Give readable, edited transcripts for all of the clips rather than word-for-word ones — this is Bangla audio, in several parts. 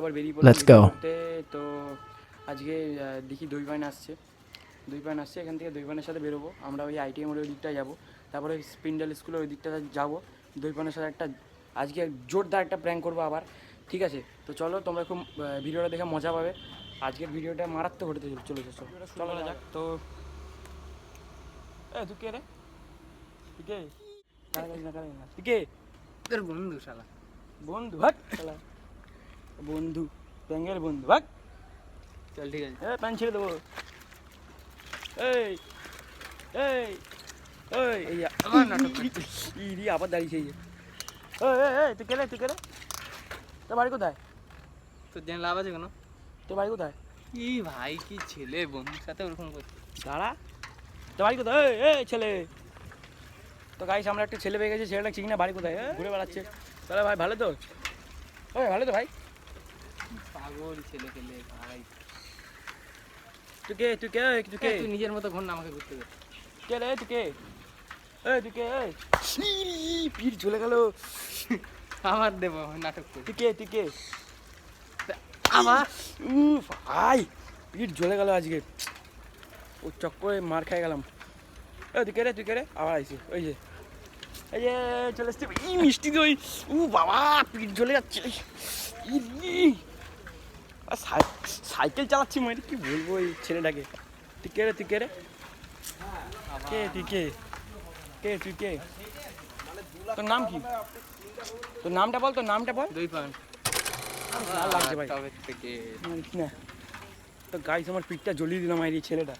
আবার বেরিয়ে পড়লাম ভিডিও করতে। তো আজকে দেখি দই পান আসছে, এখান থেকে দই পানের সাথে বেরোবো আমরা, ওই আইটিএম ওই দিকটায় যাবো, তারপরে ওই স্পিন্ডাল স্কুলের ওই দিকটা যাবো, দই পানের সাথে একটা আজকে জোরদার একটা প্র্যাঙ্ক করবো আবার, ঠিক আছে? তো চলো তোমরা খুব ভিডিওটা দেখে মজা পাবে, আজকের ভিডিওটা মারাত্মক হতে চলেছে। চলো যাক। তো তুই কে রে? তুই কে? তুই কে? তোর বন্ধু শালা। বন্ধু ভাগ শালা, বন্ধু প্যাঙ্গের বন্ধু ভাগ। চল ঠিক আছে। প্যান ছেড়ে দেবো। এই এই এই এই আবার নাটক ইরি আবার দাঁড়িয়েছে। এই তুই কেলে তোর বাড়ি কোথায়? তোর জেনে লাভ আছে কেন? তোর বাড়ি কোথায়? কি ভাই, কি ছেলে বন্ধুর সাথে ওরকম করছে। দাঁড়া, তোর বাড়ি কোথায়? এই ছেলে, তো গাইস আমরা একটা ছেলে পেয়ে গেছি, ছেলেটা চিনি না, বাড়ি কোথায়? ঘুরে বেড়াচ্ছে। তাহলে ভাই ভালো তো? ওই ভালো তো ভাই? পাগল ছেলে পেলে ভাই। তুই কে? তুই নিজের মতো ঘর না, আমাকে ঘুরতে দে। কে রে তুই কে? তুই কে? পিঠ চলে গেল। আমার দেব নাটক করে। তুই কে? আবার ভাই পিঠ জ্বলে গেল আজকে, ও চক্করে মার খেয়ে গেলাম। তুই কে রে? আবার আইসি, ওই যে এই যে চলে এসছে মিষ্টি দই। বাবা পিঠ জ্বলে যাচ্ছে। সাইকেল চালাচ্ছি মানে কি বলবো এই ছেলেটাকে। তুই কে রে? তুই কে? তোর নাম কি? তোর নামটা বল। দুই পান লাগছে ভাই থেকে না। তো গাইস আমার পিঠটা জ্বলিয়ে দিলাম এই ছেলেটা,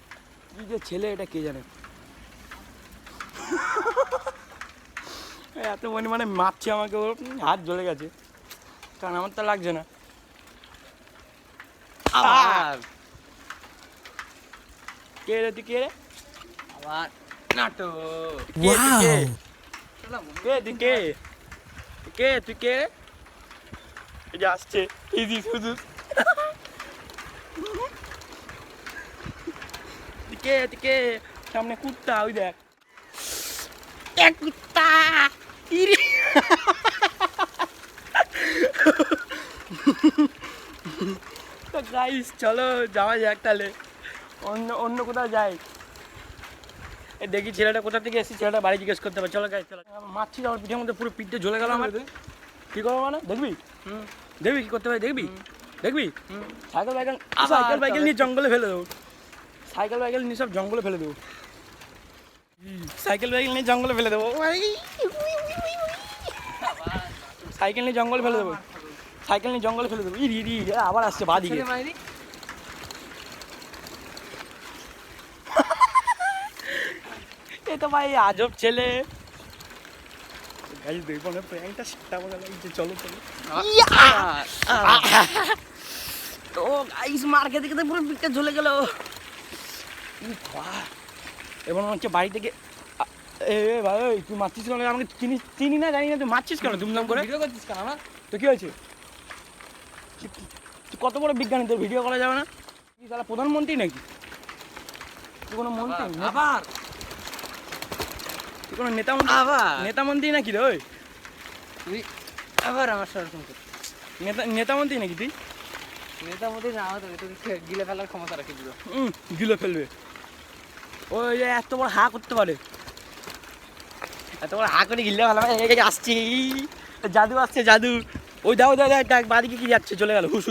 কি যে ছেলে এটা কে জানে। এত মানে মারছে আমাকে, ওর হাত জ্বলে গেছে, কারণ আমার তো লাগছে না। আবার কে রে? আবার নাটক। তুই কে? এই যে আসছে ইজি শুধু। তুই কে? সামনে কুত্তা, ওই দেখ কুত্তা। তো গাইস চলো যাওয়া যাক তাহলে, অন্য কোথাও যাই। দেখি ছেলেটা কোথা থেকে এসেছি, ছেলেটা বাড়ি জিজ্ঞেস করতে হবে। চলো গাইস চলো। মারছি আমার পিঠের মধ্যে, পুরো পিঠে জ্বলে গেল আমার। কি করবো মানে দেখবি? কি করতে হবে দেখবি? সাইকেল বাইকেল নিয়ে জঙ্গলে ফেলে দেবো। সাইকেল বাইকেল নিয়ে জঙ্গলে ফেলে দেবো। সাইকেল নিয়ে জঙ্গলে ফেলে দেবো। ইরি আবার আসছে বাদিকে। এ তো ভাই আজব ছেলে। গাইস দেখবো না প্র্যাঙ্কটা, সেটা মনে লাগছে। চলো তো গাইস মার খেতে পুরো পিঠটা জ্বলে গেল। এবার মনে হচ্ছে বাড়ি থেকে ভাই তুই মারছিস কেন? আমাকে চিনি না জানি না, তুই মারছিস কেন দুমদাম করে? ভিডিও করছিস কেন আমার? তো কি হয়েছে? তুই কত বড় বিজ্ঞানী, তোর ভিডিও করা যাবে না? তুই তাহলে প্রধানমন্ত্রী নাকি? তুই কোনো মন্ত্রী? আবার তুই কোনো নেতা মন্ত্রী নাকি রে? ওই তুই আবার আমার সরকম করছিস। নেতা মন্ত্রী নাকি তুই? নেতা মধ্যে না হতো তোকে গিলে ফেলার ক্ষমতা রাখি দিল। গিলে ফেলবে। ওই যে এত বড় হা করতে পারে, এত বড় হা করে গিলে ফেলা। আসছে জাদু, জাদু। ওই দাও বাদিকে কি যাচ্ছে, চলে গেল হুস।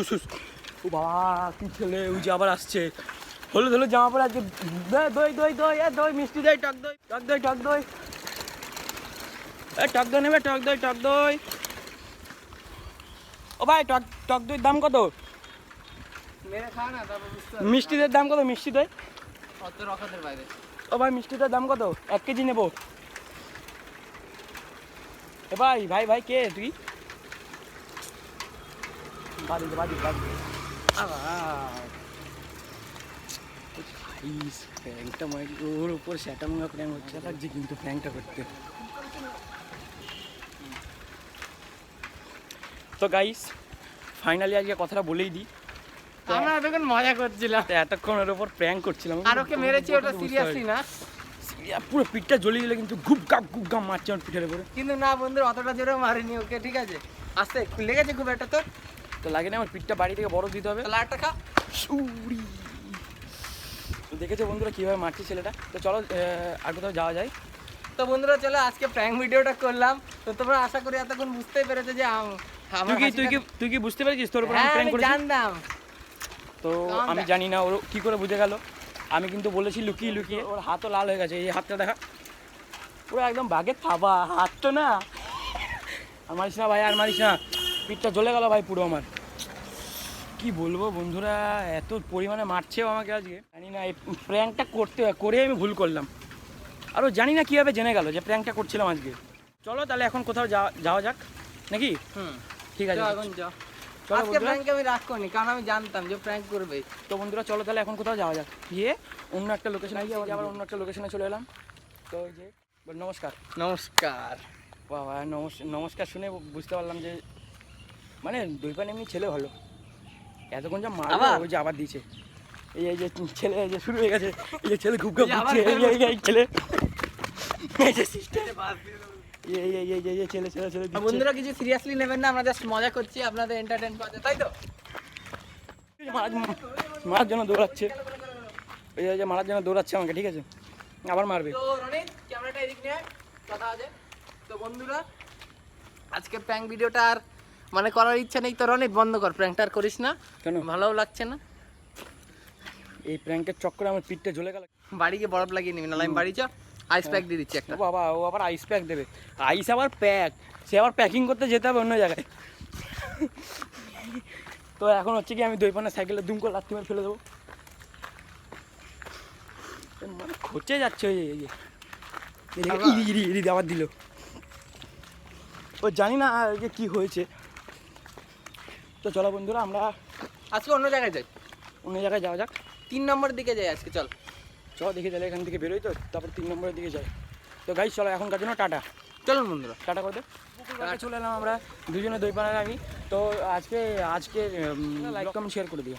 ও বাবা কি ছেলে, ওই যে আবার আসছে। হলুদ জামা পরে আজকে। দই মিষ্টি দই, টক দই। টক দই নেবে? টক দই। ও ভাই টক দইয়ের দাম কত? মেরে খা না, তারপর বুঝতে পারবি। মিষ্টি দইয়ের দাম কত? মিষ্টি দই অত রকমের বাইরে। ও ভাই মিষ্টি দইয়ের দাম কত? 1 কেজি নেবো। এ ভাই কে তুই? বাড়ি প্র্যাঙ্কটা ওর উপর স্যাটামঙ্গা প্র্যাঙ্ক হচ্ছে লাগছে, কিন্তু প্র্যাঙ্কটা করতে। তো গাইস ফাইনালি আজকে কথাটা বলেই দিই, আমরা এতক্ষণ মজা করছিলাম, এতক্ষণ ওর উপর প্র্যাঙ্ক করছিলাম। আর ওকে মেরেছি ওটা সিরিয়াসলি না, পুরো পিঠটা জ্বলিয়ে দিলে, কিন্তু গুপ গাপ মারছে আমার পিঠের উপরে। কিন্তু না বন্ধু অতটা জোরে মারিনি ওকে, ঠিক আছে? আস্তে লেগেছে খুব একটা তোর? তো লাগে না আমার পিঠটা বাড়ি থেকে বরফ দিতে হবে। তাহলে আরেকটা খা। তো দেখেছো বন্ধুরা কীভাবে মারছি ছেলেটা। তো চলো আর কোথাও যাওয়া যায়। তো বন্ধুরা চলো আজকে প্র্যাঙ্ক ভিডিওটা করলাম। তো তোমরা আশা করি এতক্ষণ বুঝতেই পেরেছো যে তুই কি বুঝতে পেরেছিস তোর উপর আমি হ্যাঁ, প্র্যাঙ্ক আমি করেছি? জানতাম। তো আমি জানি না ওর কি করে বুঝে গেল। আমি কিন্তু বলেছি লুকিয়ে লুকিয়ে। ওর হাতও লাল হয়ে গেছে, এই হাতটা দেখা পুরো একদম বাঘের থাবা। হাত তো না, আর মারিস না ভাই, আর মারিস না। পিঠটা জ্বলে গেল ভাই পুরো আমার। কি বলবো বন্ধুরা, এত পরিমাণে মারছেও আমাকে আজকে। জানি না এই প্র্যাঙ্কটা করে আমি ভুল করলাম। আরও জানি না কীভাবে জেনে গেল যে প্র্যাঙ্কটা করছিলাম আজকে। চলো তাহলে এখন কোথাও যাওয়া যাক নাকি? ঠিক আছে, এখন যাও। চলো আজকে বন্ধুরা। প্র্যাঙ্ক আমি রাগ করিনি, কারণ আমি জানতাম যে প্র্যাঙ্ক করবে। তো বন্ধুরা চলো তাহলে এখন কোথাও যাওয়া যাক, গিয়ে অন্য একটা লোকেশনে গিয়ে আবার অন্য একটা লোকেশনে চলে এলাম। তো এই যে নমস্কার। নমস্কার। বাবা নমস্কার শুনে বুঝতে পারলাম যে মানে দুইপান এমনি ছেলে ভালো। এতক্ষণ যা মারলো ওই যে আবার দিয়েছে। এই যে ছেলে এই যে শুরু হয়ে গেছে। এই যে ছেলে খুব ঘুরছে, এই ছেলে এই যে সিস্টেম এই ছেলে দিচ্ছে। বন্ধুরা কিছু সিরিয়াসলি নেবেন না, আমরা জাস্ট মজা করছি, আপনাদের এন্টারটেইন করা যায়, তাই তো? মারার জন্য দৌড়াচ্ছে, ওই যে মারার জন্য দৌড়াচ্ছে আমাকে। ঠিক আছে, আবার মারবে। তো রনিত ক্যামেরাটা এদিক নিয়ে কথা আছে। তো বন্ধুরা আজকে প্র্যাঙ্ক ভিডিওটা আর মানে করার ইচ্ছা নেই। তো রনিত বন্ধ কর, প্র্যাঙ্কটা আর করিস না, কেন? ভালোও লাগছে না। এই প্র্যাঙ্কের চক্করে আমার পিঠটা জ্বলে গেল। বাড়ি গিয়ে বরফ লাগিয়ে নিবি, নাহলে আমি বাড়ি চ আইস প্যাক দিয়ে দিচ্ছি একটা। ও বাবা, ও আবার আইস প্যাক দেবে। আইস আবার প্যাক, সে আবার প্যাকিং করতে যেতে হবে অন্য জায়গায়। তো এখন হচ্ছে কি আমি দুই পানে সাইকেলে দুম করে লাত্তি মেরে ফেলে দেবো। মানে খচে যাচ্ছে ওই ইরি আবার দিল। ও জানি না যে কি হয়েছে। তো চলো বন্ধুরা আমরা আজকে অন্য জায়গায় যাই, অন্য জায়গায় যাওয়া যাক। 3 নম্বর দিকে যাই আজকে, চল। চলো দেখি তাহলে এখান থেকে বেরোই, তো তারপর 3 নম্বরের দিকে যাই। তো গাইস চলো এখনকার জন্য টাটা। চলুন বন্ধুরা। টাটা করে দে। চলে এলাম আমরা দুজনে দুই পাড়ার আমি। তো আজকে লাইক কমেন্ট শেয়ার করে দিও।